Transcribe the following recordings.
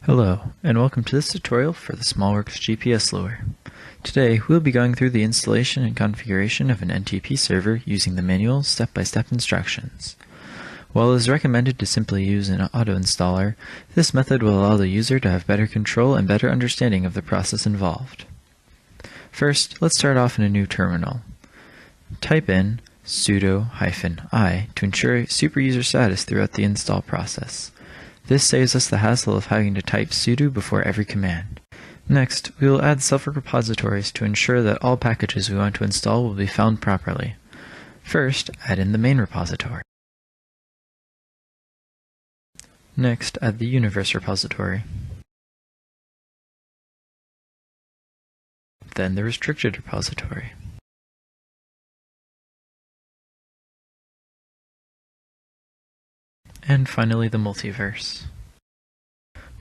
Hello, and welcome to this tutorial for the Smallworks GPS lure. Today, we'll be going through the installation and configuration of an NTP server using the manual step-by-step instructions. While it is recommended to simply use an auto-installer, this method will allow the user to have better control and better understanding of the process involved. First, let's start off in a new terminal. Type in sudo-i to ensure superuser status throughout the install process. This saves us the hassle of having to type sudo before every command. Next, we will add separate repositories to ensure that all packages we want to install will be found properly. First, add in the main repository. Next, add the universe repository. Then the restricted repository. And finally the multiverse.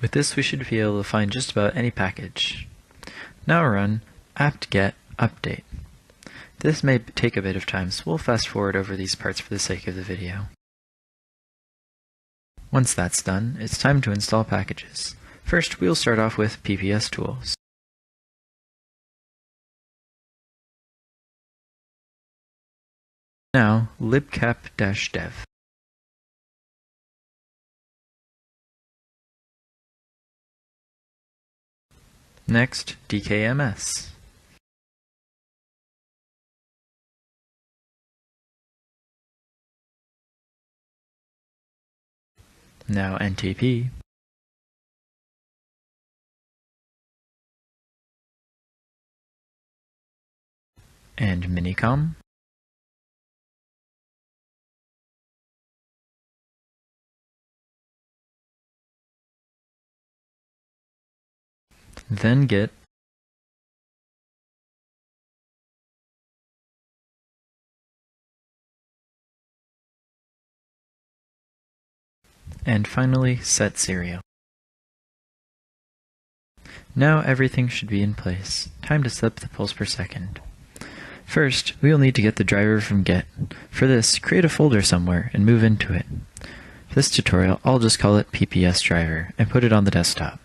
With this we should be able to find just about any package. Now run apt-get update. This may take a bit of time, so we'll fast forward over these parts for the sake of the video. Once that's done, it's time to install packages. First, we'll start off with PPS tools. Now, libcap-dev. Next, dkms. Now NTP. And minicom. Then git. And finally, set serial. Now everything should be in place. Time to set up the pulse per second. First, we will need to get the driver from Git. For this, create a folder somewhere and move into it. For this tutorial, I'll just call it PPS driver and put it on the desktop.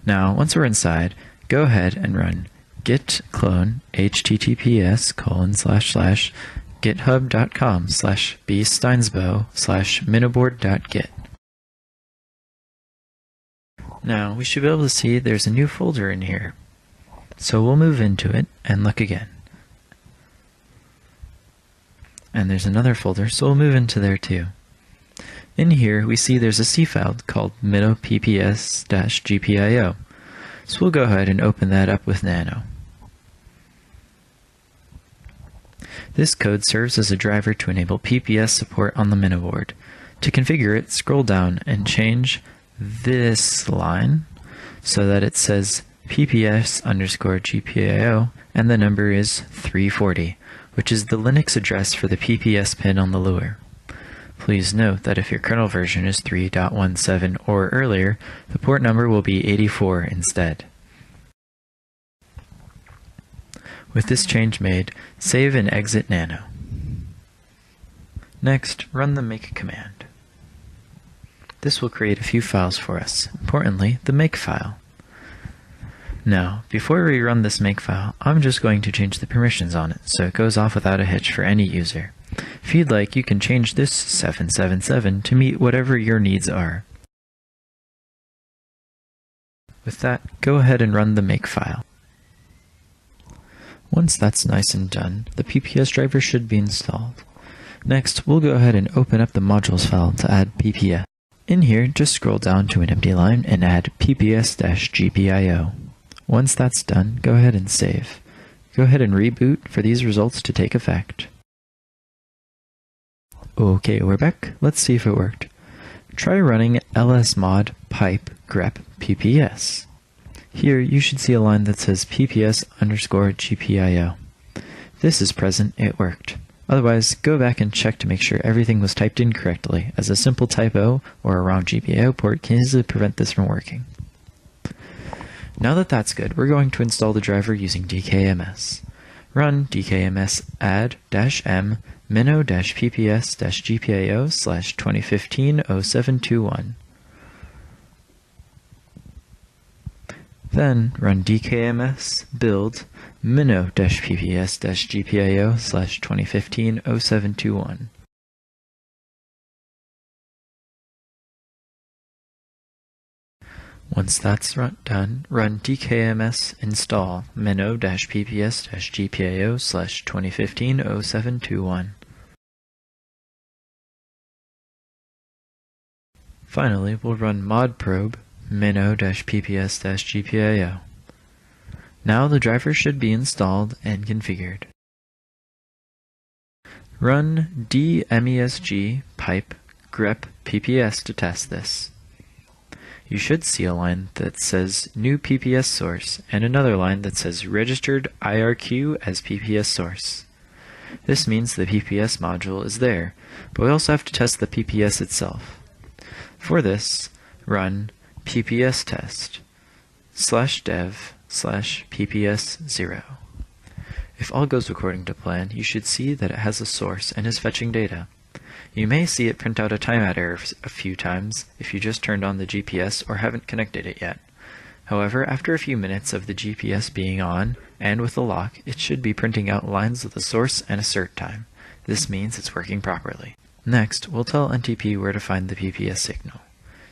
Now, once we're inside, go ahead and run git clone https://github.com/bsteinsbo/minnowboard.git. Now, we should be able to see there's a new folder in here. So we'll move into it and look again. And there's another folder, so we'll move into there too. In here, we see there's a C file called minnowpps-gpio. So we'll go ahead and open that up with nano. This code serves as a driver to enable PPS support on the MinnowBoard. To configure it, scroll down and change this line so that it says PPS_GPIO and the number is 340, which is the Linux address for the PPS pin on the lure. Please note that if your kernel version is 3.17 or earlier, the port number will be 84 instead. With this change made, save and exit nano. Next, run the make command. This will create a few files for us, importantly, the make file. Now, before we run this make file, I'm just going to change the permissions on it so it goes off without a hitch for any user. If you'd like, you can change this 777 to meet whatever your needs are. With that, go ahead and run the make file. Once that's nice and done, the PPS driver should be installed. Next, we'll go ahead and open up the modules file to add PPS. In here, just scroll down to an empty line and add PPS-GPIO. Once that's done, go ahead and save. Go ahead and reboot for these results to take effect. Okay, we're back. Let's see if it worked. Try running lsmod pipe grep pps. Here you should see a line that says PPS_GPIO. If this is present, it worked. Otherwise, go back and check to make sure everything was typed in correctly, as a simple typo or a wrong GPIO port can easily prevent this from working. Now that that's good, we're going to install the driver using dkms. Run dkms add-m minnow-pps-gpio/2015-0721. Then run dkms build minnow-pps-gpio/2015-0721. Once that's done, run dkms install minnow-pps-gpio/2015-0721. Finally, we'll run modprobe minnow-pps-gpio. Now the driver should be installed and configured. Run dmesg pipe grep pps to test this. You should see a line that says new PPS source and another line that says registered IRQ as PPS source. This means the PPS module is there, but we also have to test the PPS itself. For this, run pps test /dev/pps0. If all goes according to plan, you should see that it has a source and is fetching data. You may see it print out a timeout error a few times if you just turned on the GPS or haven't connected it yet. However, after a few minutes of the GPS being on, and with the lock, it should be printing out lines with a source and assert time. This means it's working properly. Next, we'll tell NTP where to find the PPS signal.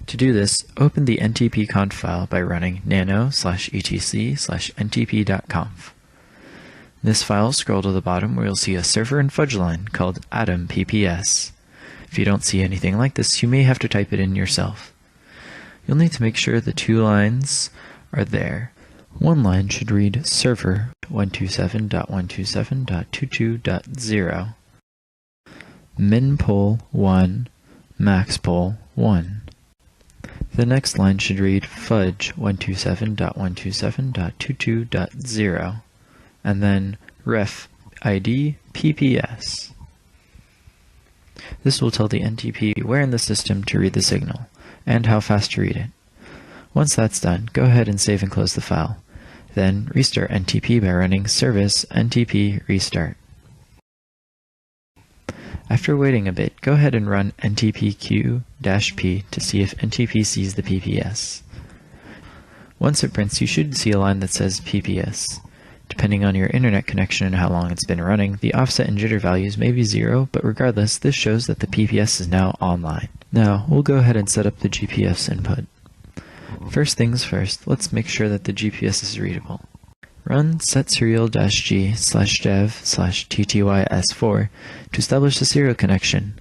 To do this, open the ntp-conf file by running nano/etc/ntp.conf. This file, scroll to the bottom where you'll see a server and fudge line called atom pps. If you don't see anything like this, you may have to type it in yourself. You'll need to make sure the two lines are there. One line should read server 127.127.22.0 minpol 1 maxpol 1. The next line should read fudge 127.127.22.0 and then ref ID PPS. This will tell the NTP where in the system to read the signal, and how fast to read it. Once that's done, go ahead and save and close the file. Then restart NTP by running service ntp restart. After waiting a bit, go ahead and run ntpq-p to see if NTP sees the PPS. Once it prints, you should see a line that says PPS. Depending on your internet connection and how long it's been running, the offset and jitter values may be 0, but regardless, this shows that the PPS is now online. Now, we'll go ahead and set up the GPS input. First things first, let's make sure that the GPS is readable. Run setserial-g/dev/ttys4 to establish the serial connection.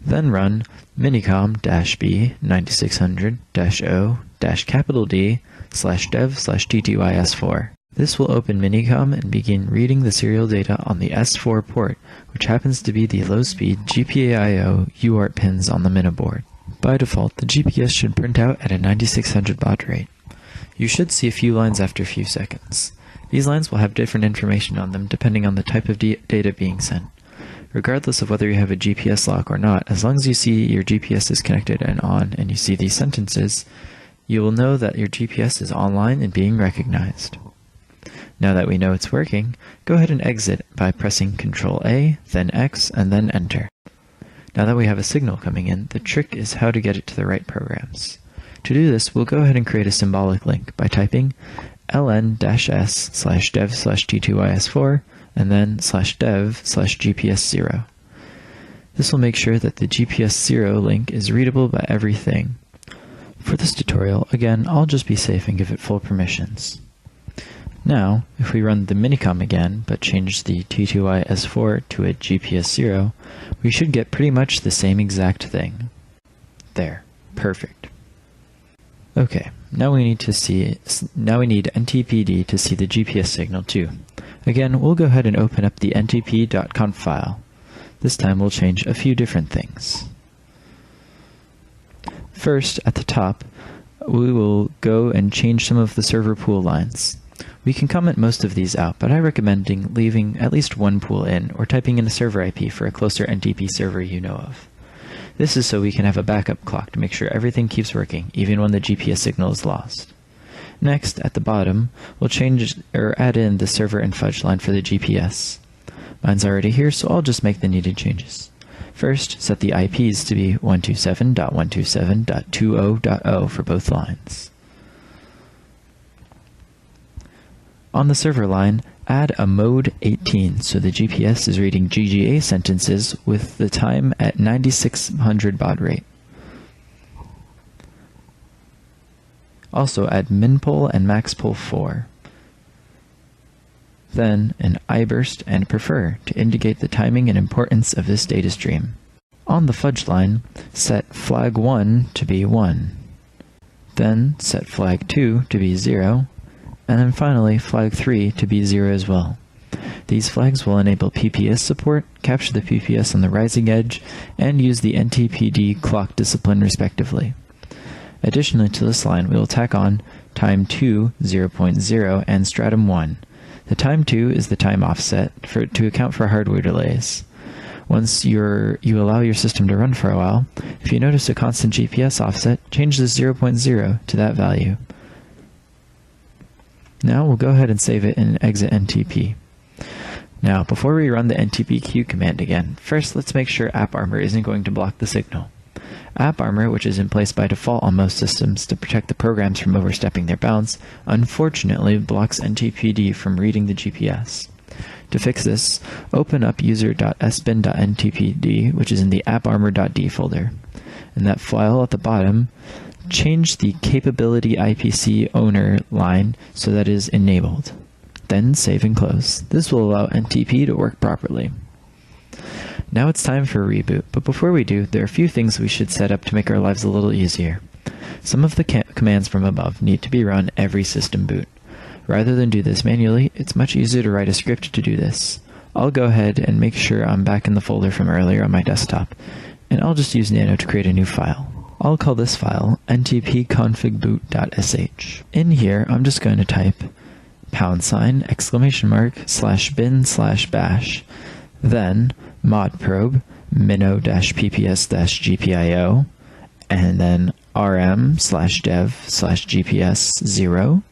Then run minicom-b 9600-o-D/dev/ttys4. This will open Minicom and begin reading the serial data on the S4 port, which happens to be the low-speed GPIO UART pins on the MinnowBoard. By default, the GPS should print out at a 9600 baud rate. You should see a few lines after a few seconds. These lines will have different information on them depending on the type of data being sent. Regardless of whether you have a GPS lock or not, as long as you see your GPS is connected and on and you see these sentences, you will know that your GPS is online and being recognized. Now that we know it's working, go ahead and exit by pressing Ctrl-A, then X, and then Enter. Now that we have a signal coming in, the trick is how to get it to the right programs. To do this, we'll go ahead and create a symbolic link by typing ln-s/dev/ttys4 and then /dev/gps0. This will make sure that the GPS0 link is readable by everything. For this tutorial, again, I'll just be safe and give it full permissions. Now, if we run the Minicom again, but change the T2Y-S4 to a GPS0, we should get pretty much the same exact thing. There. Perfect. Okay, now we need NTPD to see the GPS signal too. Again, we'll go ahead and open up the ntp.conf file. This time we'll change a few different things. First, at the top, we will go and change some of the server pool lines. We can comment most of these out, but I recommend leaving at least one pool in, or typing in a server IP for a closer NTP server you know of. This is so we can have a backup clock to make sure everything keeps working, even when the GPS signal is lost. Next, at the bottom, we'll add in the server and fudge line for the GPS. Mine's already here, so I'll just make the needed changes. First, set the IPs to be 127.127.20.0 for both lines. On the server line, add a mode 18 so the GPS is reading GGA sentences with the time at 9600 baud rate. Also add minpol and maxpol 4. Then an iburst and prefer to indicate the timing and importance of this data stream. On the fudge line, set flag 1 to be 1. Then set flag 2 to be 0. And then finally flag 3 to be 0 as well. These flags will enable PPS support, capture the PPS on the rising edge, and use the NTPD clock discipline respectively. Additionally to this line, we will tack on time 2, 0.0, and stratum 1. The time 2 is the time offset to account for hardware delays. Once you allow your system to run for a while, if you notice a constant GPS offset, change the 0.0 to that value. Now we'll go ahead and save it and exit NTP. Now, before we run the ntpq command again, first let's make sure AppArmor isn't going to block the signal. AppArmor, which is in place by default on most systems to protect the programs from overstepping their bounds, unfortunately blocks NTPD from reading the GPS. To fix this, open up user.sbin.ntpd, which is in the AppArmor.d folder. In that file at the bottom, change the capability IPC owner line so that it is enabled. Then save and close. This will allow NTP to work properly. Now it's time for a reboot, but before we do, there are a few things we should set up to make our lives a little easier. Some of the commands from above need to be run every system boot. Rather than do this manually, it's much easier to write a script to do this. I'll go ahead and make sure I'm back in the folder from earlier on my desktop, and I'll just use Nano to create a new file. I'll call this file ntpconfigboot.sh. In here, I'm just going to type !bin/bash, then modprobe minnow-pps-gpio, and then rm/dev/gps0,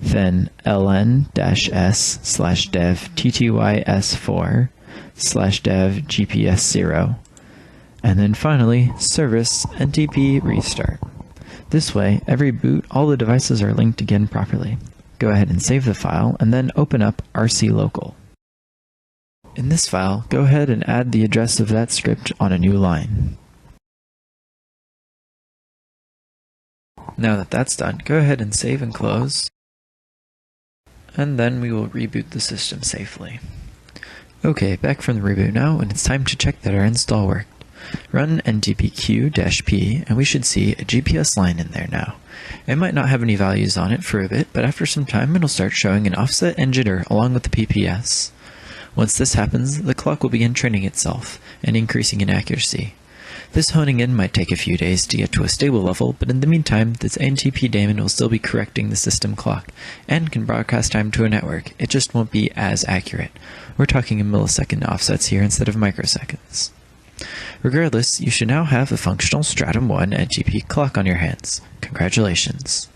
then ln-s/dev ttys4/dev-gps0, and then finally service ntp restart. This way, every boot, all the devices are linked again properly. Go ahead and save the file, and then open up rclocal. In this file, go ahead and add the address of that script on a new line. Now that that's done, go ahead and save and close, and then we will reboot the system safely. Okay, back from the reboot now, and it's time to check that our install worked. Run ntpq-p, and we should see a GPS line in there now. It might not have any values on it for a bit, but after some time it'll start showing an offset and jitter along with the PPS. Once this happens, the clock will begin training itself and increasing in accuracy. This honing in might take a few days to get to a stable level, but in the meantime, this NTP daemon will still be correcting the system clock and can broadcast time to a network. It just won't be as accurate. We're talking in millisecond offsets here instead of microseconds. Regardless, you should now have a functional Stratum 1 NTP clock on your hands. Congratulations.